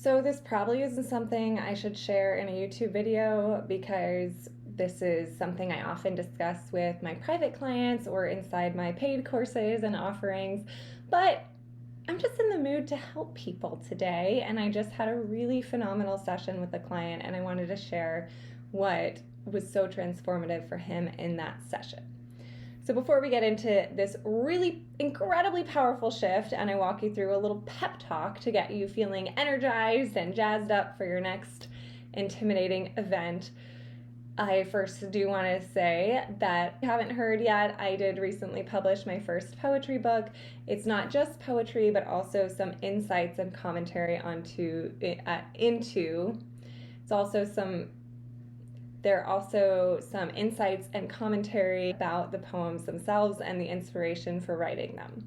So this probably isn't something I should share in a YouTube video because this is something I often discuss with my private clients or inside my paid courses and offerings, but I'm just in the mood to help people today, and I just had a really phenomenal session with a client, and I wanted to share what was so transformative for him in that session. So before we get into this really incredibly powerful shift, and I walk you through a little pep talk to get you feeling energized and jazzed up for your next intimidating event, I first do want to say that if you haven't heard yet, I did recently publish my first poetry book. It's not just poetry, but also some insights and commentary there are also some insights and commentary about the poems themselves and the inspiration for writing them.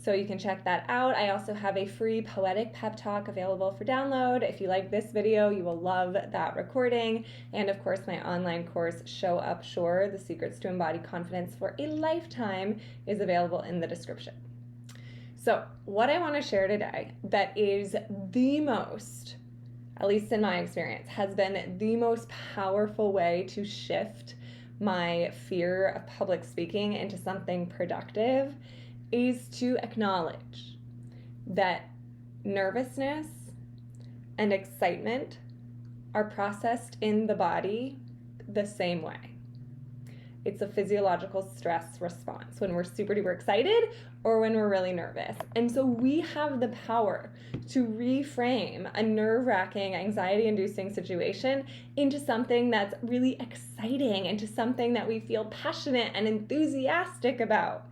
So you can check that out. I also have a free poetic pep talk available for download. If you like this video, you will love that recording. And of course, my online course, Show Up Sure, The Secrets to Embody Confidence for a Lifetime, is available in the description. So what I want to share today that is the most, at least in my experience, has been the most powerful way to shift my fear of public speaking into something productive is to acknowledge that nervousness and excitement are processed in the body the same way. It's a physiological stress response when we're super duper excited or when we're really nervous. And so we have the power to reframe a nerve-wracking, anxiety-inducing situation into something that's really exciting, into something that we feel passionate and enthusiastic about.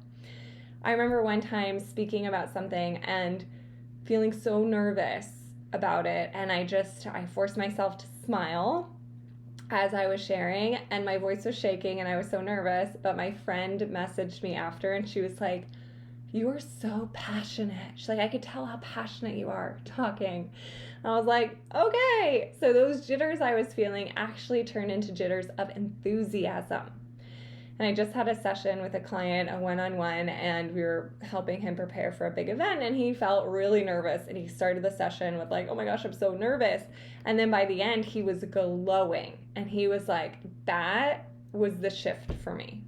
I remember one time speaking about something and feeling so nervous about it, and I forced myself to smile as I was sharing, and my voice was shaking and I was so nervous, but my friend messaged me after and she was like, "You are so passionate." She's like, "I could tell how passionate you are talking." And I was like, okay. So those jitters I was feeling actually turned into jitters of enthusiasm. And I just had a session with a client, a one-on-one, and we were helping him prepare for a big event, and he felt really nervous, and he started the session with like, "Oh my gosh, I'm so nervous." And then by the end, he was glowing, and he was like, that was the shift for me,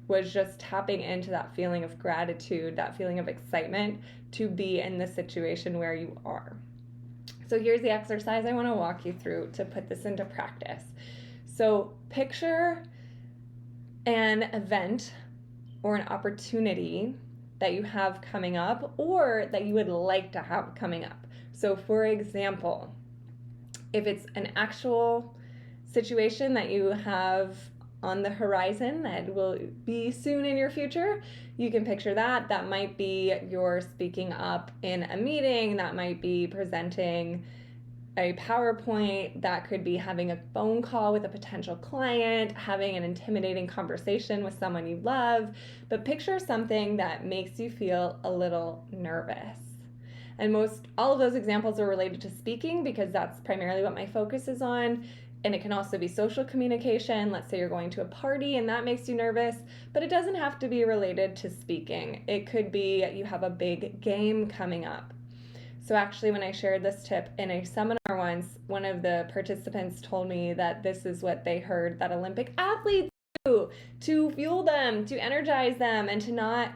was just tapping into that feeling of gratitude, that feeling of excitement to be in the situation where you are. So here's the exercise I want to walk you through to put this into practice. So picture an event or an opportunity that you have coming up or that you would like to have coming up. So for example, if it's an actual situation that you have on the horizon that will be soon in your future, you can picture that. That might be you're speaking up in a meeting, that might be presenting a PowerPoint, that could be having a phone call with a potential client, having an intimidating conversation with someone you love, but picture something that makes you feel a little nervous. And all of those examples are related to speaking because that's primarily what my focus is on. And it can also be social communication. Let's say you're going to a party and that makes you nervous, but it doesn't have to be related to speaking. It could be you have a big game coming up. So actually, when I shared this tip in a seminar once, one of the participants told me that this is what they heard that Olympic athletes do to fuel them, to energize them, and to not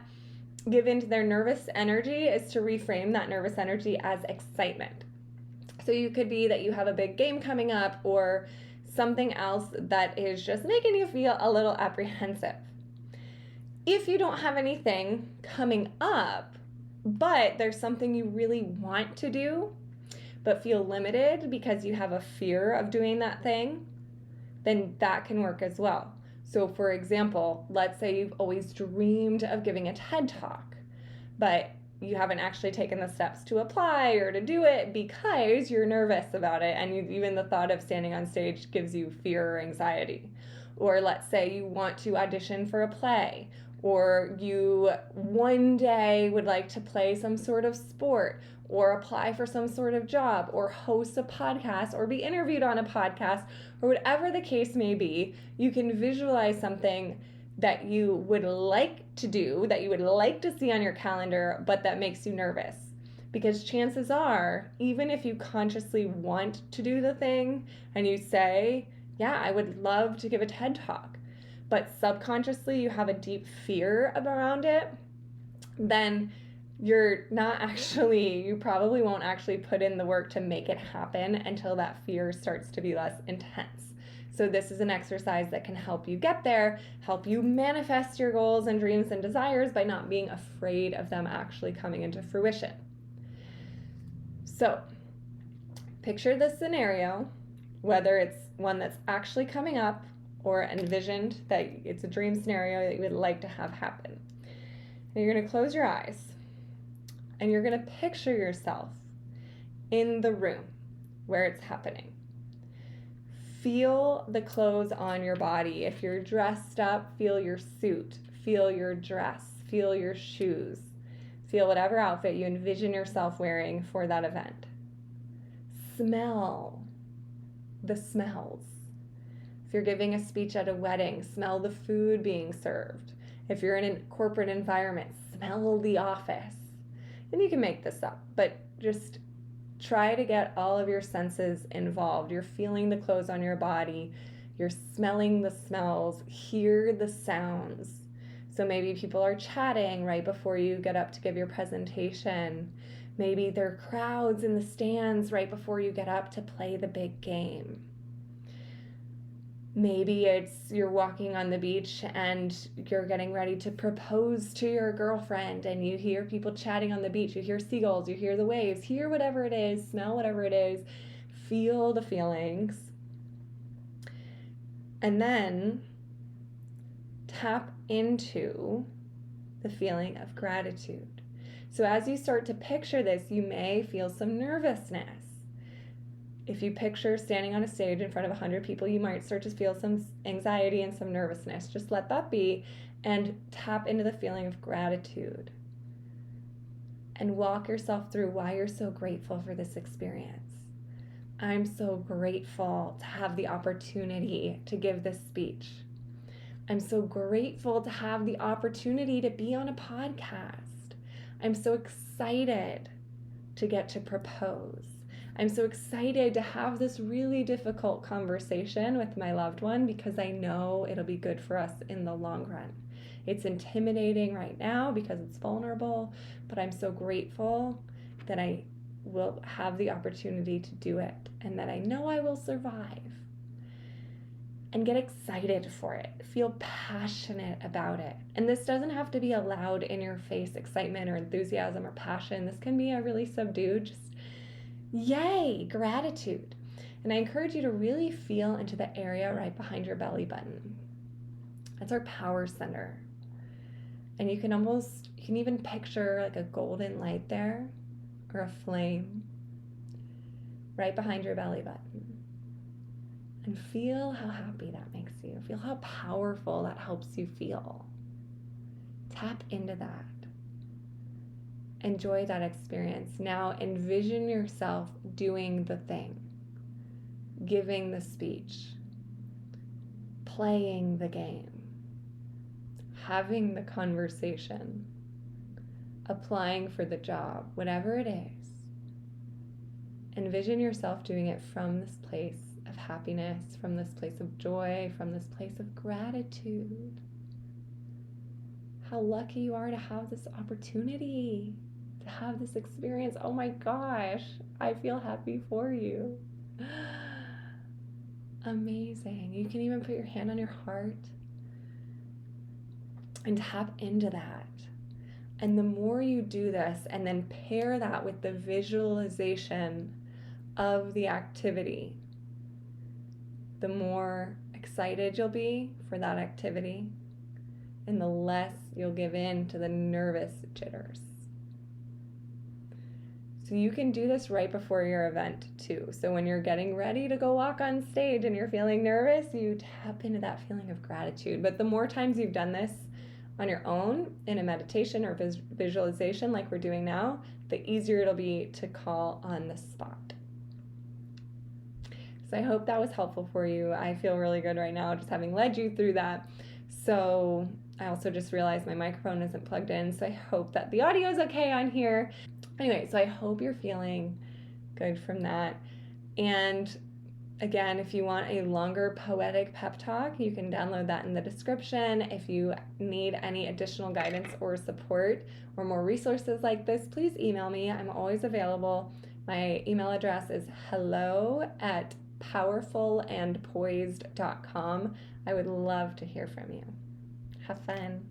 give in to their nervous energy is to reframe that nervous energy as excitement. So you could be that you have a big game coming up or something else that is just making you feel a little apprehensive. If you don't have anything coming up, but there's something you really want to do, but feel limited because you have a fear of doing that thing, then that can work as well. So for example, let's say you've always dreamed of giving a TED Talk, but you haven't actually taken the steps to apply or to do it because you're nervous about it, and even the thought of standing on stage gives you fear or anxiety. Or let's say you want to audition for a play, or you one day would like to play some sort of sport or apply for some sort of job or host a podcast or be interviewed on a podcast, or whatever the case may be. You can visualize something that you would like to do, that you would like to see on your calendar, but that makes you nervous. Because chances are, even if you consciously want to do the thing and you say, yeah, I would love to give a TED Talk, but subconsciously you have a deep fear around it, then you probably won't actually put in the work to make it happen until that fear starts to be less intense. So this is an exercise that can help you get there, help you manifest your goals and dreams and desires by not being afraid of them actually coming into fruition. So picture this scenario, whether it's one that's actually coming up or envisioned that it's a dream scenario that you would like to have happen. And you're going to close your eyes and you're going to picture yourself in the room where it's happening. Feel the clothes on your body. If you're dressed up, feel your suit, feel your dress, feel your shoes, feel whatever outfit you envision yourself wearing for that event. Smell the smells. If you're giving a speech at a wedding, smell the food being served. If you're in a corporate environment, smell the office. And you can make this up, but just try to get all of your senses involved. You're feeling the clothes on your body. You're smelling the smells. Hear the sounds. So maybe people are chatting right before you get up to give your presentation. Maybe there are crowds in the stands right before you get up to play the big game. Maybe it's you're walking on the beach and you're getting ready to propose to your girlfriend and you hear people chatting on the beach. You hear seagulls, you hear the waves, hear whatever it is, smell whatever it is, feel the feelings. And then tap into the feeling of gratitude. So as you start to picture this, you may feel some nervousness. If you picture standing on a stage in front of 100 people, you might start to feel some anxiety and some nervousness. Just let that be and tap into the feeling of gratitude. And walk yourself through why you're so grateful for this experience. I'm so grateful to have the opportunity to give this speech. I'm so grateful to have the opportunity to be on a podcast. I'm so excited to get to propose. I'm so excited to have this really difficult conversation with my loved one because I know it'll be good for us in the long run. It's intimidating right now because it's vulnerable, but I'm so grateful that I will have the opportunity to do it and that I know I will survive. And get excited for it. Feel passionate about it. And this doesn't have to be a loud in-your-face excitement or enthusiasm or passion. This can be a really subdued, just yay, gratitude. And I encourage you to really feel into the area right behind your belly button. That's our power center. And you can even picture like a golden light there or a flame right behind your belly button. And feel how happy that makes you. Feel how powerful that helps you feel. Tap into that. Enjoy that experience. Now envision yourself doing the thing, giving the speech, playing the game, having the conversation, applying for the job, whatever it is. Envision yourself doing it from this place of happiness, from this place of joy, from this place of gratitude. How lucky you are to have this opportunity, to have this experience. Oh my gosh, I feel happy for you. Amazing. You can even put your hand on your heart and tap into that. And the more you do this and then pair that with the visualization of the activity, the more excited you'll be for that activity and the less you'll give in to the nervous jitters. So you can do this right before your event too. So when you're getting ready to go walk on stage and you're feeling nervous, you tap into that feeling of gratitude. But the more times you've done this on your own in a meditation or visualization like we're doing now, the easier it'll be to call on the spot. So I hope that was helpful for you. I feel really good right now just having led you through that. So I also just realized my microphone isn't plugged in, so I hope that the audio is okay on here. Anyway, so I hope you're feeling good from that. And again, if you want a longer poetic pep talk, you can download that in the description. If you need any additional guidance or support or more resources like this, please email me. I'm always available. My email address is hello@powerfulandpoised.com. I would love to hear from you. Have fun.